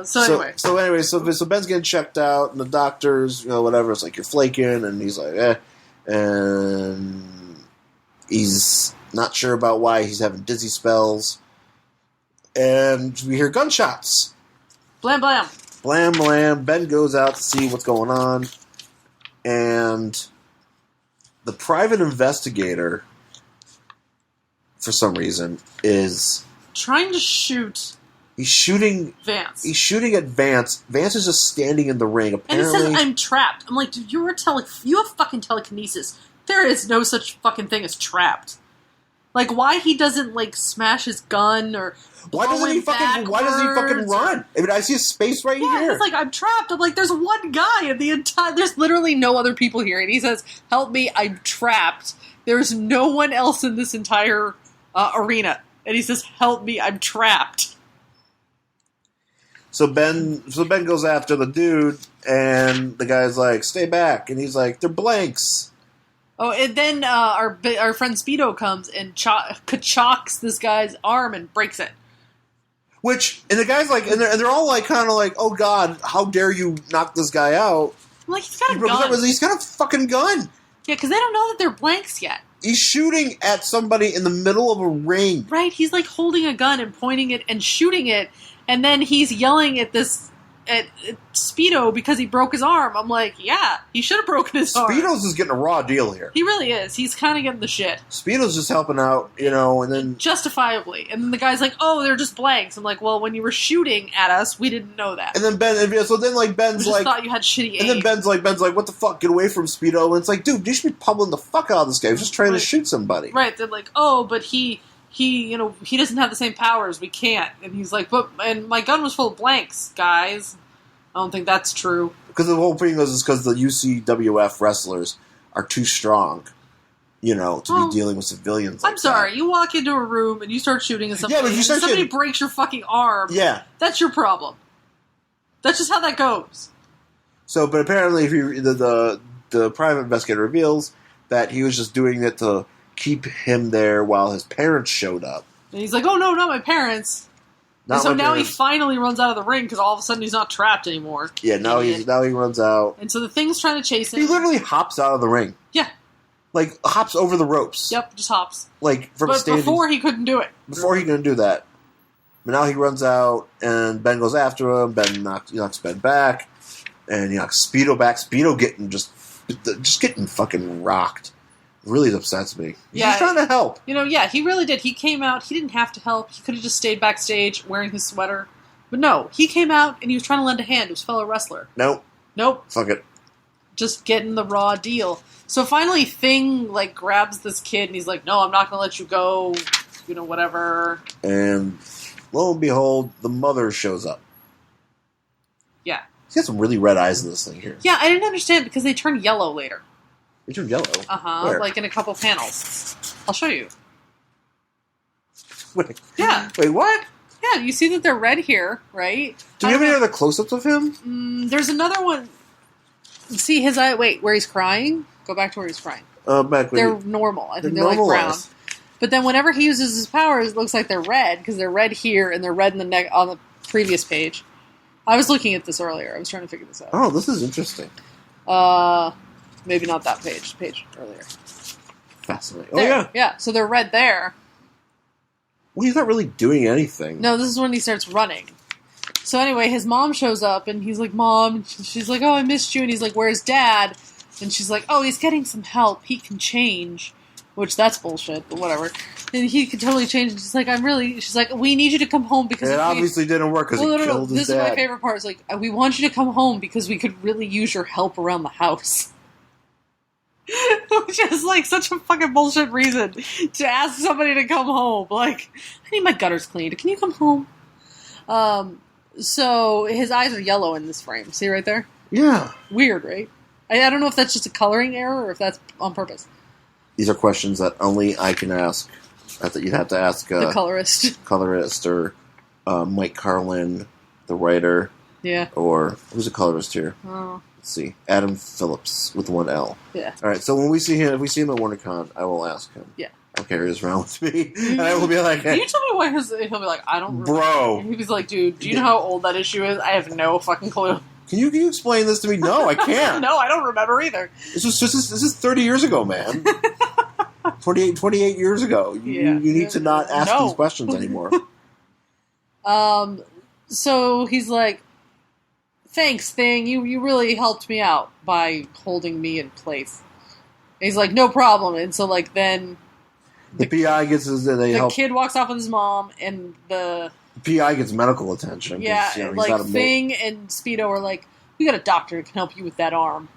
So Ben's getting checked out, and the doctors, whatever, it's like, you're flaking, and he's like, and he's not sure about why he's having dizzy spells. And we hear gunshots. Blam, blam. Blam, blam. Ben goes out to see what's going on. And the private investigator, for some reason, is... trying to shoot... He's shooting... Vance. He's shooting at Vance. Vance is just standing in the ring, apparently. And he says, I'm trapped. I'm like, dude, you have fucking telekinesis. There is no such fucking thing as trapped. Like, why he doesn't, smash his gun or... Why doesn't he fucking run? I mean, I see a space right here. He's like, I'm trapped. I'm like, there's one guy in the entire... There's literally no other people here. And he says, help me, I'm trapped. There's no one else in this entire arena. And he says, help me, I'm trapped. So Ben goes after the dude, and the guy's like, stay back. And he's like, they're blanks. Oh, and then our friend Speedo comes and ka-chocks this guy's arm and breaks it. And the guy's like, and they're all like, kind of like, oh god, how dare you knock this guy out? I'm like, he's got a gun. He's got a fucking gun. Yeah, because they don't know that they're blanks yet. He's shooting at somebody in the middle of a ring. Right, he's like holding a gun and pointing it and shooting it, and then he's yelling at Speedo because he broke his arm. I'm like, yeah, he should have broken his arm. Speedo's just getting a raw deal here. He really is. He's kind of getting the shit. Speedo's just helping out, and then... Justifiably. And then the guy's like, oh, they're just blanks. I'm like, well, when you were shooting at us, we didn't know that. And then Ben's we like... thought you had shitty aim. And then Ben's like, what the fuck, get away from Speedo. And it's like, dude, you should be pummeling the fuck out of this guy. He's just trying to shoot somebody. Right, they're like, oh, but he doesn't have the same powers. We can't. And he's like, and my gun was full of blanks, guys. I don't think that's true. Because the whole thing is because the UCWF wrestlers are too strong, to be dealing with civilians. I'm sorry. You walk into a room and you start shooting at somebody. Yeah, but if you start somebody breaks your fucking arm. Yeah, that's your problem. That's just how that goes. So, but apparently, the private investigator reveals that he was just doing it to keep him there while his parents showed up. And he's like, "Oh no, not my parents." And so now he finally runs out of the ring because all of a sudden he's not trapped anymore. Yeah, now he runs out. And so the Thing's trying to chase him. He literally hops out of the ring. Yeah. Hops over the ropes. Yep, just hops. From standing. Before he couldn't do it. Before he couldn't do that. But now he runs out, and Ben goes after him. Ben knocks Ben back, and he knocks Speedo back. Speedo getting fucking rocked. Really upsets me. He's trying to help. He really did. He came out. He didn't have to help. He could have just stayed backstage wearing his sweater But no, he came out and he was trying to lend a hand to his fellow wrestler. Nope. Fuck it. Just getting the raw deal. So finally Thing, like, grabs this kid and he's like, no, I'm not going to let you go, whatever. And lo and behold, the mother shows up. Yeah. She has some really red eyes in this thing here. Yeah, I didn't understand because they turn yellow later. They turn yellow? Uh-huh, like in a couple panels. I'll show you. Wait. Yeah. Wait, what? Yeah, you see that they're red here, right? Do we have any other close-ups of him? There's another one. See his eye? Wait, where he's crying? Go back to where he's crying. They're normal. I think they're like brown. But then whenever he uses his powers, it looks like they're red because they're red here and they're red in the neck on the previous page. I was looking at this earlier. I was trying to figure this out. Oh, this is interesting. Maybe not that page. Page earlier. Fascinating. There. Oh yeah, yeah. So they're red there. Well, he's not really doing anything. No, this is when he starts running. So anyway, his mom shows up, and he's like, Mom, and she's like, oh, I missed you, and he's like, where's Dad? And she's like, oh, he's getting some help, he can change, which that's bullshit, but whatever. And he can totally change, and she's like, she's like, we need you to come home because... It obviously didn't work because he killed his dad. This is my favorite part, it's like, we want you to come home because we could really use your help around the house. Which is like such a fucking bullshit reason to ask somebody to come home. Like, I need my gutters cleaned. Can you come home? So his eyes are yellow in this frame. See right there? Yeah. Weird, right? I don't know if that's just a coloring error or if that's on purpose. These are questions that only I can ask. That you'd have to ask the colorist or Mike Carlin, the writer. Yeah. Or who's a colorist here? Oh. Let's see. Adam Phillips with one L. Yeah. All right. So when we see him, if we see him at WonderCon, I will ask him. Yeah. I'll carry this around with me, and I will be like, "Can you tell me why?" He'll be like, "I don't." Bro. Remember. He's like, "Dude, do you know how old that issue is? I have no fucking clue." Can you explain this to me? No, I can't. No, I don't remember either. This is 30 years ago, man. 28 years ago. You need to not ask these questions anymore. So he's like, thanks, Thing. You really helped me out by holding me in place. And he's like, no problem. And so, like, then... The PI gets his... The kid walks off with his mom, and the PI gets medical attention. Yeah, you know, like, Thing and Speedo are like, we got a doctor who can help you with that arm.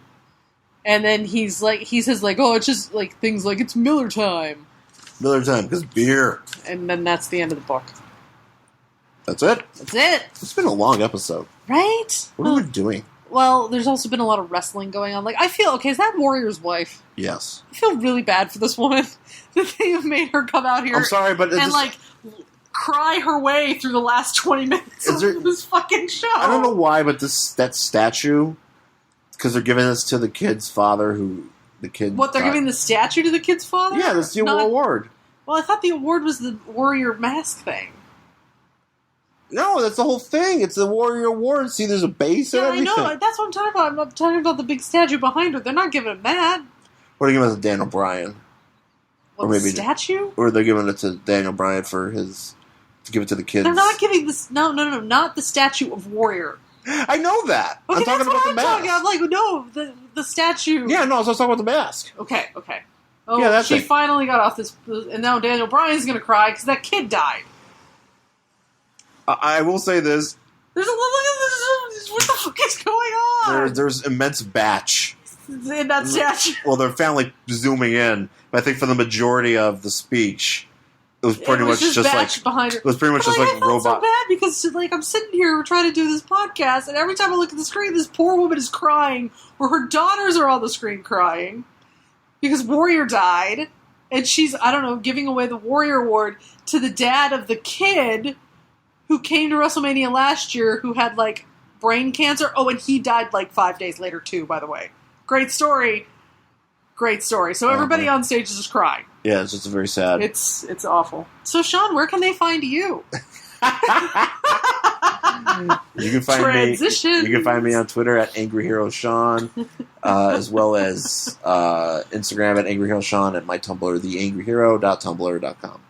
And then he says, like, oh, it's just, like, things like, it's Miller time. Miller time, because beer. And then that's the end of the book. That's it? That's it. It's been a long episode. Right? What are we doing? Well, there's also been a lot of wrestling going on. Like, I feel, okay, is that Warrior's wife? Yes. I feel really bad for this woman that they have made her come out here. I'm sorry, but like, cry her way through the last 20 minutes of this fucking show. I don't know why, but that statue, because they're giving this to the kid's father, What, they're giving the statue to the kid's father? Yeah, that's the award. Well, I thought the award was the Warrior mask thing. No, that's the whole thing. It's the Warrior Award. See, there's a base and everything. I know. That's what I'm talking about. I'm talking about the big statue behind her. They're not giving him that. Or they're giving it to Daniel Bryan. What, or maybe the statue? Or they're giving it to Daniel Bryan to give it to the kids. They're not giving this. No, not the statue of Warrior. I know that. Okay, I'm talking about the mask. I'm like, no, the statue. Yeah, no, I was talking about the mask. Okay. Oh, yeah, that's she finally got off this, and now Daniel Bryan's going to cry because that kid died. I will say this. Look at this. What the fuck is going on? There's immense batch in that statue. Well, they're finally zooming in, but I think for the majority of the speech, it was pretty much just like behind her. It was pretty much just like I robot. So bad because like I'm sitting here trying to do this podcast, and every time I look at the screen, this poor woman is crying, or her daughters are on the screen crying because Warrior died, and she's giving away the Warrior Award to the dad of the kid who came to WrestleMania last year, who had, like, brain cancer. Oh, and he died, like, 5 days later, too, by the way. Great story. So everybody on stage is just crying. Yeah, it's just very sad. It's awful. So, Shawn, where can they find you? You can find Transition. me. You can find me on Twitter at Angry Hero Shawn, as well as Instagram at Angry Hero Shawn, and my Tumblr, theangryhero.tumblr.com.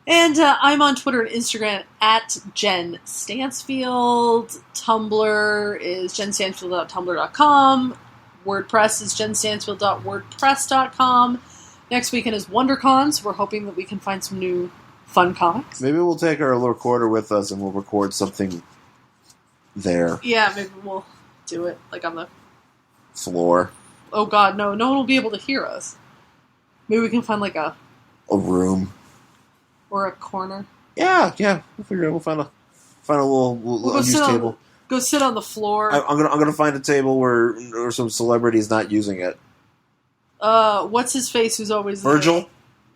And I'm on Twitter and Instagram at Jen Stansfield. Tumblr is jenstansfield.tumblr.com. WordPress is jenstansfield.wordpress.com. Next weekend is WonderCon, so we're hoping that we can find some new fun comics. Maybe we'll take our recorder with us and we'll record something there. Yeah, maybe we'll do it like on the floor. Oh God, no one will be able to hear us. Maybe we can find like a room or a corner. Yeah, we'll figure it out. We'll find a little unused table. Go sit on the floor. I'm gonna find a table where some celebrity's not using it. What's his face? Who's always Virgil? There?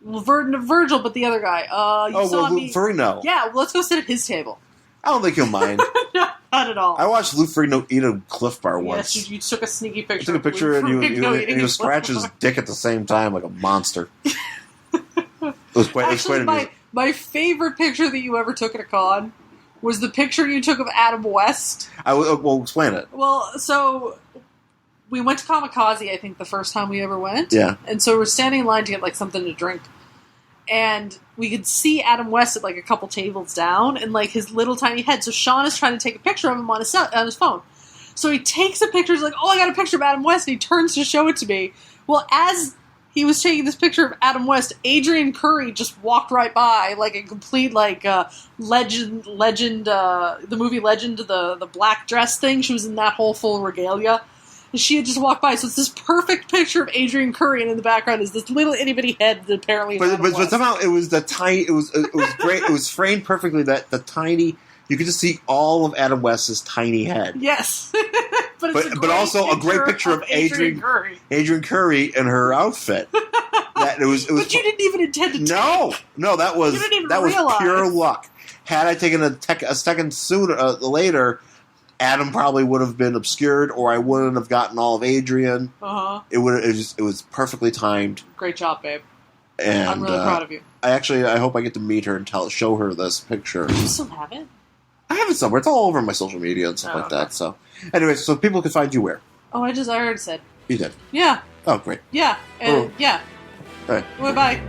Well, Virgil, but the other guy. Lou Ferrigno. Yeah, let's go sit at his table. I don't think he'll mind. No, not at all. I watched Lou Ferrigno eat a Cliff Bar once. Yes, you took a sneaky picture. I took a picture and he was scratching his dick at the same time like a monster. It was quite amusing. My favorite picture that you ever took at a con was the picture you took of Adam West. Well, explain it. Well, so we went to Kamikaze, I think, the first time we ever went. Yeah. And so we're standing in line to get like something to drink. And we could see Adam West at like a couple tables down and like his little tiny head. So Shawn is trying to take a picture of him on his phone. So he takes a picture. He's like, "Oh, I got a picture of Adam West." And he turns to show it to me. Well, as he was taking this picture of Adam West, Adrian Curry just walked right by like a complete like legend. The movie Legend, the black dress thing. She was in that whole full regalia. And she had just walked by, so it's this perfect picture of Adrian Curry, and in the background is this little itty bitty head that apparently. But somehow it was the tiny. It was great. It was framed perfectly. That the tiny. You could just see all of Adam West's tiny head. Yes, but also a great picture of Adrian Curry in her outfit. It was. But you didn't even intend to. No, that was pure luck. Had I taken a second sooner later. Adam probably would have been obscured, or I wouldn't have gotten all of Adrian. It was perfectly timed. Great job, babe. And I'm really proud of you. I hope I get to meet her and show her this picture. Do you still have it? I have it somewhere. It's all over my social media and stuff like that. So, anyway, so people can find you where? Oh, I already said. You did. Yeah. Oh, great. Yeah. Yeah. All right. Bye.